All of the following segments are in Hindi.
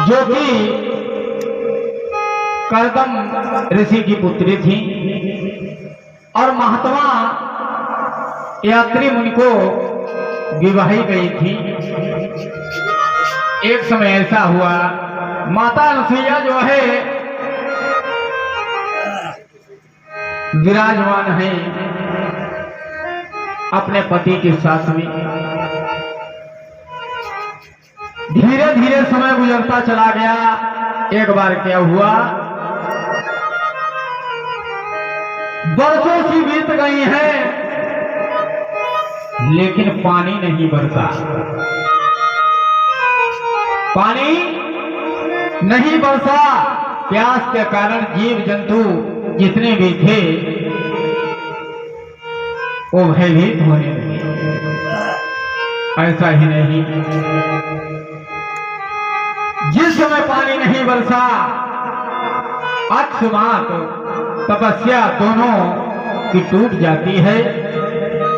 जो कि कर्दम ऋषि की पुत्री थी और महात्मा यात्री मुनि को विवाही गई थी। एक समय ऐसा हुआ, माता अनुसुईया जो है विराजमान है अपने पति के साथ में। धीरे धीरे समय गुजरता चला गया। एक बार क्या हुआ, वर्षों सी बीत गई हैं लेकिन पानी नहीं बरसा। पानी नहीं बरसा। प्यास के कारण जीव जंतु जितने भी थे वो भयभीत होने लगे। ऐसा ही नहीं, जिस समय पानी नहीं बरसा अकस्मात तपस्या दोनों की टूट जाती है।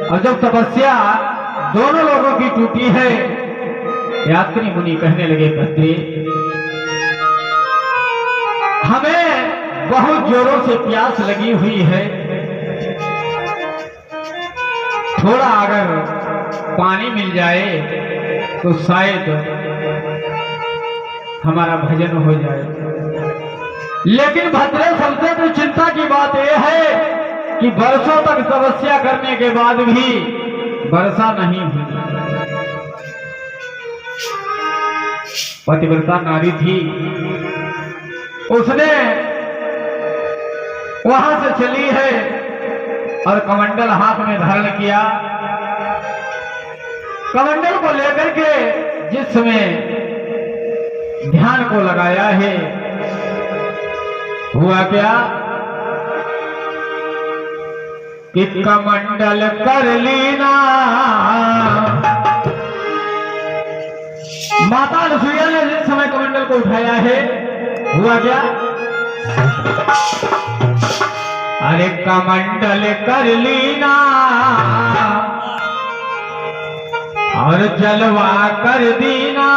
और जब तपस्या दोनों लोगों की टूटी है, यात्री मुनि कहने लगे, भद्रे हमें बहुत जोरों से प्यास लगी हुई है, थोड़ा अगर पानी मिल जाए तो शायद हमारा भजन हो जाए। लेकिन भद्रे सबसे तो चिंता की बात यह है कि वर्षों तक तपस्या करने के बाद भी वर्षा नहीं हुई। पतिव्रता नारी थी, उसने वहां से चली है और कमंडल हाथ में धारण किया। कमंडल को लेकर के जिस समय ध्यान को लगाया है, हुआ क्या कि कमंडल कर लीना। माता अनुसुईया ने जिस समय कमंडल को उठाया है, हुआ क्या, अरे कमंडल कर लीना और जलवा कर दीना।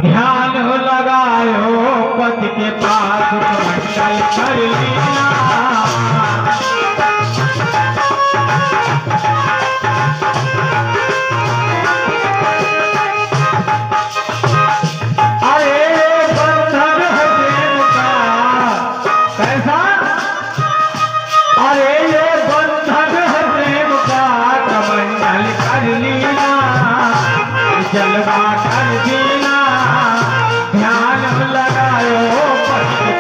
ध्यान लगायो पति के पास कमंडल कर लीना। जलवा कर दीना, ध्यान लगायो पति के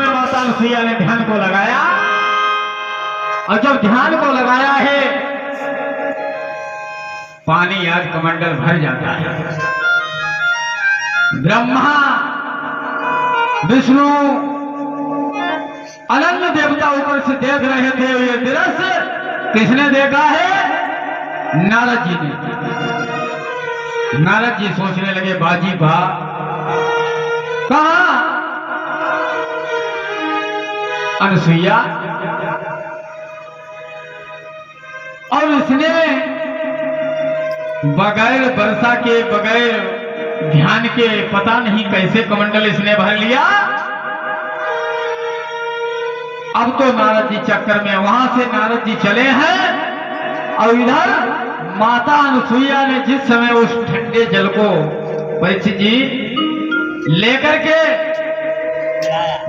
माता अनुसुईया ने ध्यान को लगाया। और जब ध्यान को लगाया है, पानी आज कमंडल भर जाता है। ब्रह्मा विष्णु अनन्य देवता ऊपर से देख रहे थे। ये दृश्य किसने देखा है? नारद जी ने। नारद जी सोचने लगे, बाजी बा कहा अनुसुईया, और इसने बगैर वर्षा के, बगैर ध्यान के, पता नहीं कैसे कमंडल इसने भर लिया। अब तो नारद जी चक्कर में, वहां से नारद जी चले हैं और इधर माता अनुसुईया ने जिस समय उस ठंडे जल को परीक्षित जी लेकर के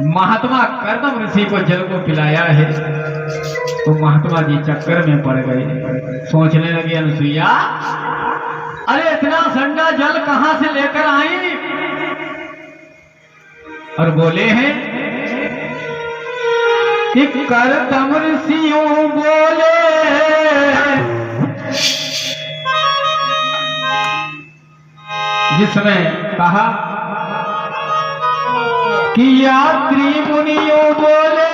महात्मा कर्दम ऋषि को जल को पिलाया है, तो महात्मा जी चक्कर में पड़ गए। सोचने लगे अनुसुईया, अरे इतना ठंडा जल कहां से लेकर आई? और बोले हैं कि कर्दम ऋषियों बोले, जिसमें कहा कि यात्री मुनियों बोले,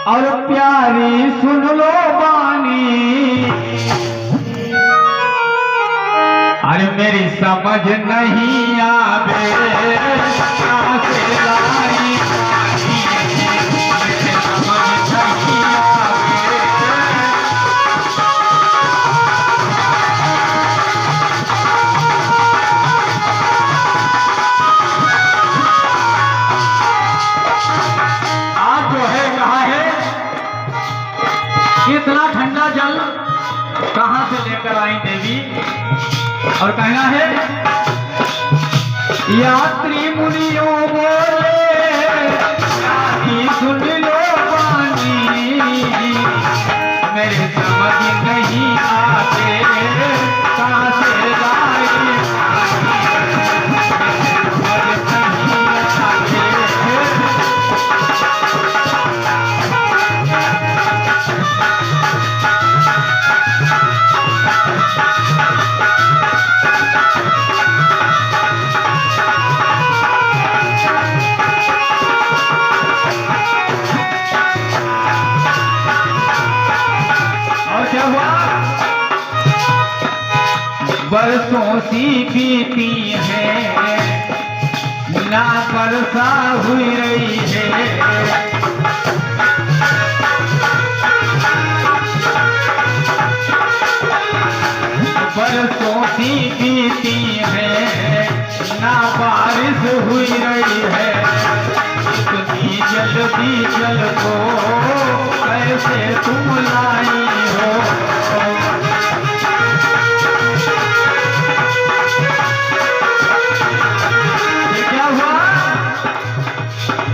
और प्यारी सुन लो बानी, अरे मेरी समझ नहीं आवे कहाँ से लाई पानी, मेरी समझ नहीं आवे। आज जो है कहा है इतना ठंडा जल कहां से लेकर आई देवी, और कहना है यात्री मुनियों बोले सुन लो पानी, मेरे समझ नहीं आते कहां से लाई पानी, मेरे समझ नहीं आते। बरसों सी बीती है ना वर्षा हुई रही है, बरसों सी बीती है ना बारिश हुई रही है, इतनी जल्दी जल को कैसे तुम लाई हो।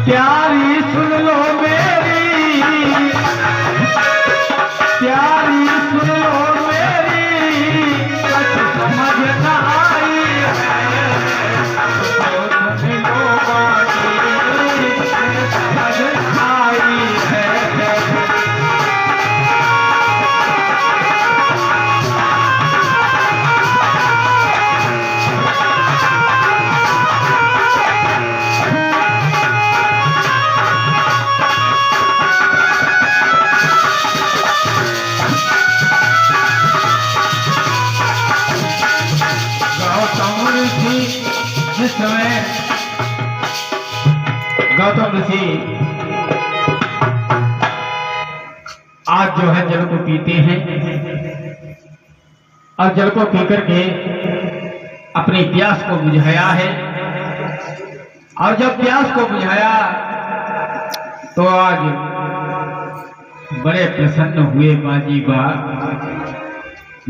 प्यारी सुन लो मेरी, प्यारी सुन लो मेरी, कुछ समझ न आई है, तो सुन लो बाकी समझ आई है। जिस समय गौतम ऋषि आज जो है जल को पीते हैं और जल को पी करके अपनी प्यास को बुझाया है, और जब प्यास को बुझाया तो आज बड़े प्रसन्न हुए बाजी बा।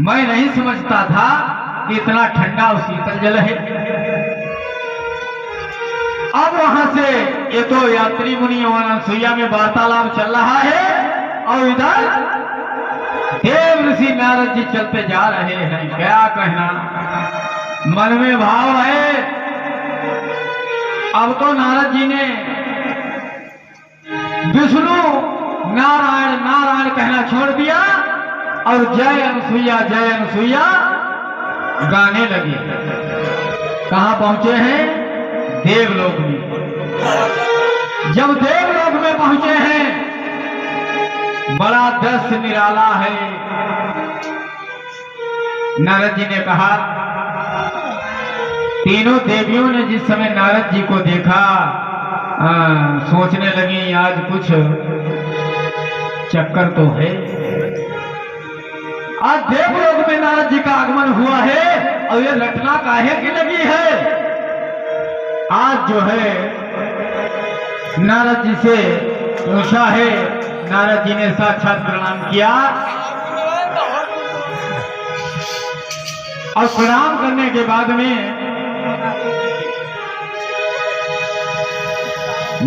मैं नहीं समझता था कि इतना ठंडा और शीतल जल है। अब वहां से ये तो यात्री मुनि और अनसुईया में वार्तालाप चल रहा है, और इधर देव ऋषि नारद जी चलते जा रहे हैं। क्या कहना, मन में भाव है। अब तो नारद जी ने विष्णु नारायण नारायण कहना छोड़ दिया और जय अनसुईया गाने लगे। कहां पहुंचे हैं? देवलोक में। जब देवलोक में पहुंचे हैं, बड़ा दृश्य निराला है। नारद जी ने कहा, तीनों देवियों ने जिस समय नारद जी को देखा सोचने लगी आज कुछ चक्कर तो है। आज देवलोक में नारद जी का आगमन हुआ है और ये रटना काहे की लगी है। आज जो है नारद जी से पूछा है, नारद जी ने साक्षात प्रणाम किया और प्रणाम करने के बाद में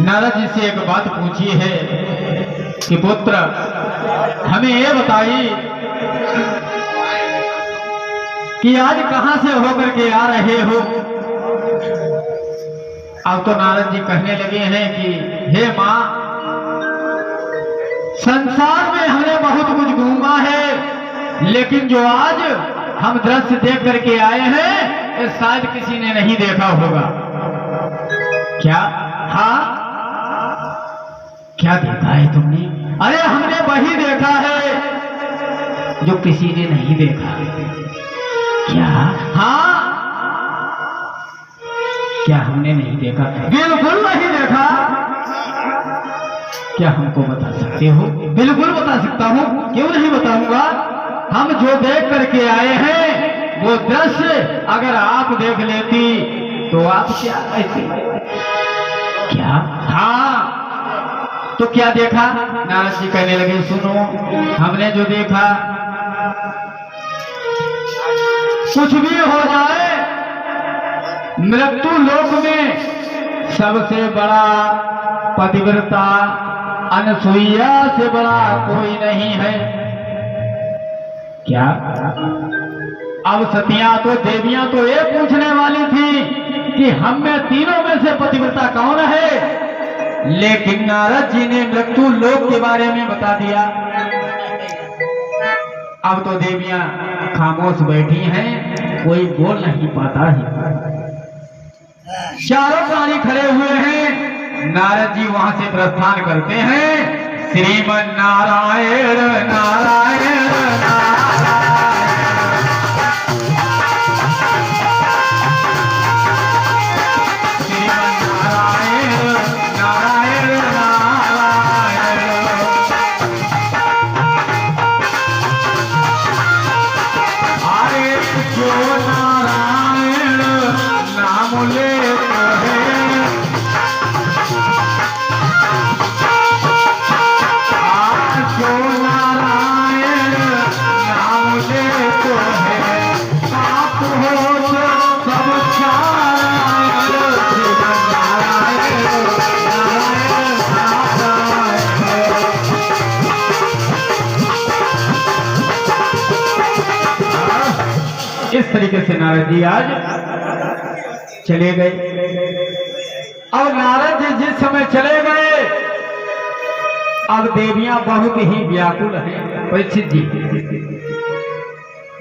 नारद जी से एक बात पूछी है कि पुत्र हमें ये बताइए कि आज कहां से होकर के आ रहे हो। अब तो नारद जी कहने लगे हैं कि हे मां, संसार में हमने बहुत कुछ घूमा है, लेकिन जो आज हम दृश्य देख करके आए हैं ये शायद किसी ने नहीं देखा होगा। क्या? हाँ, क्या देखा है तुमने? अरे जो किसी ने नहीं देखा। क्या? हाँ, क्या हमने नहीं देखा? बिल्कुल नहीं देखा। क्या हमको बता सकते हो? बिल्कुल बता सकता हूँ, क्यों नहीं बताऊंगा। हम जो देख करके आए हैं वो दृश्य अगर आप देख लेती तो आप क्या कहती? क्या? हाँ, तो क्या देखा? नारद जी कहने लगे, सुनो, हमने जो देखा, कुछ भी हो जाए, मृत्यु लोक में सबसे बड़ा पतिव्रता अनसुईया से बड़ा कोई नहीं है। क्या? अब सतियां तो देवियां तो ये पूछने वाली थी कि हम में तीनों में से पतिव्रता कौन है, लेकिन नारद जी ने मृत्यु लोक के बारे में बता दिया। अब तो देवियां खामोश बैठी हैं, कोई बोल नहीं पाता है। चारों प्राणी खड़े हुए हैं। नारद जी वहां से प्रस्थान करते हैं। श्रीमन नारायण नारायण नारायण, श्रीमन नारायण नारायण नारायण, अरे जो नारायण नाम लेते हैं, जो नारायण नाम लेते हैं, आप हो तो सब नारायण, नारायण नारायण नारायण। इस तरीके से नारद जी आज चले गए। और नारद जी जिस समय चले गए, अब देवियां बहुत ही व्याकुल हैं। परीक्षित जी,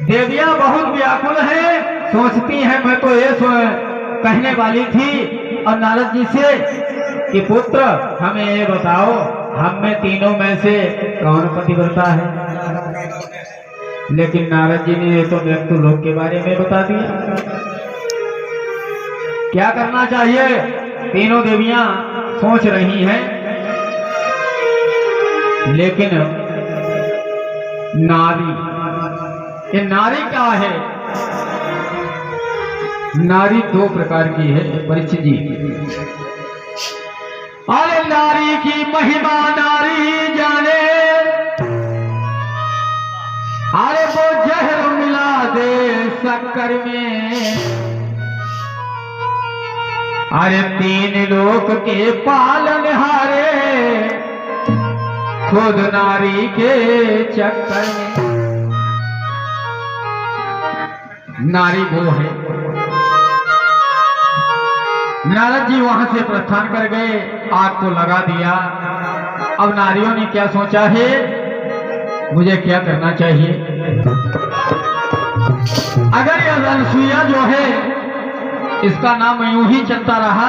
देवियां बहुत व्याकुल हैं, सोचती हैं मैं तो ये कहने वाली थी और नारद जी से कि पुत्र हमें ये बताओ, हम में तीनों में से कौन पतिव्रता है। लेकिन नारद जी ने ये तो मृत्यु लोक के बारे में बता दिया। क्या करना चाहिए? तीनों देवियां सोच रही हैं, लेकिन नारी, ये नारी क्या है? नारी दो प्रकार की है परीक्षित जी। अरे नारी की महिमा नारी जाने, अरे वो जहर मिला दे शक्कर में, अरे तीन लोक के पालनहारे खुद नारी के चक्कर में। नारी वो है। नारद जी वहां से प्रस्थान कर गए, आग को लगा दिया। अब नारियों ने क्या सोचा है, मुझे क्या करना चाहिए? अगर यह अनसुईया जो है इसका नाम यूं ही चलता रहा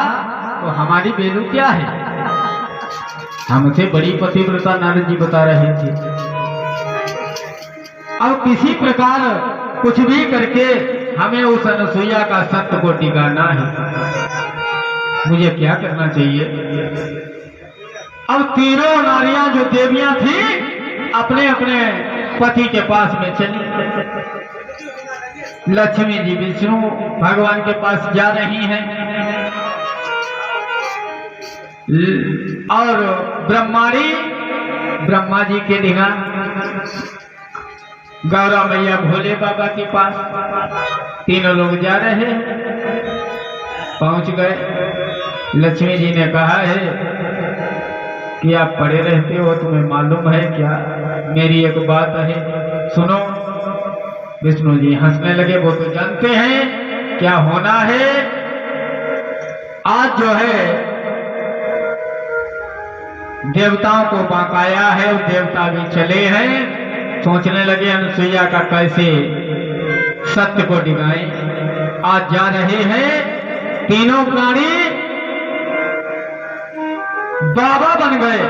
तो हमारी वैल्यू क्या है? हमसे बड़ी पतिव्रता नारद जी बता रहे थे। अब किसी प्रकार कुछ भी करके हमें उस अनसुईया का सत्य को टिकाना है। मुझे क्या करना चाहिए? अब तीनों नारियां जो देवियां थी अपने अपने पति के पास में चली। लक्ष्मी जी विष्णु भगवान के पास जा रही हैं और ब्रह्माणी ब्रह्मा जी के निगाह, गौरा मैया भोले बाबा के पास। तीनों लोग जा रहे हैं, पहुंच गए। लक्ष्मी जी ने कहा है कि आप पड़े रहते हो, तुम्हें मालूम है क्या? मेरी एक बात है, सुनो। विष्णु जी हंसने लगे, वो तो जानते हैं क्या होना है। आज जो है देवताओं को बाकाया है, देवता भी चले हैं। सोचने लगे अनसुईया का कैसे सत्य को डिगाएं। आज जा रहे हैं तीनों प्राणी, बाबा बन गए,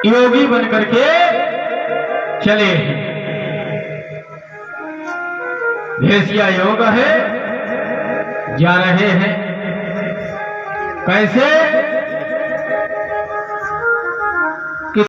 योगी बन करके चले हैं। भेषिया योग है, जा रहे हैं। कैसे?